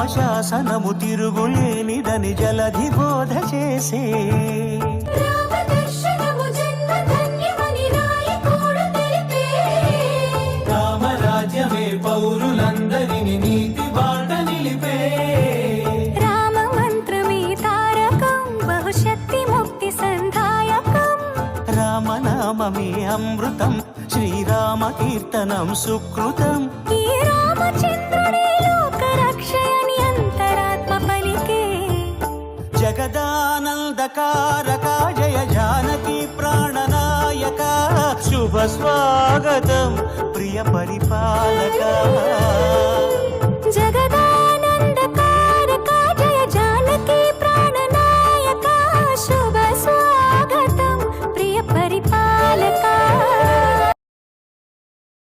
రామశాసనము తిరుగులేనిదని జలధి బోధ చేసే రామరాజ్యమే పౌరులందరిని నీతి బాట నిలిపే రామ మంత్రమే తారకం బహుశక్తి ముక్తి సంధాయకం రామనామమే అమృతం శ్రీరామ కీర్తనం సుకృతం ఈ రామచంద్రుడే లోక రక్షయని అంతరాత్మ పలికే జగదానందకారక జయ జానకి ప్రాణనాయక శుభ స్వాగతం ప్రియ పరిపాలక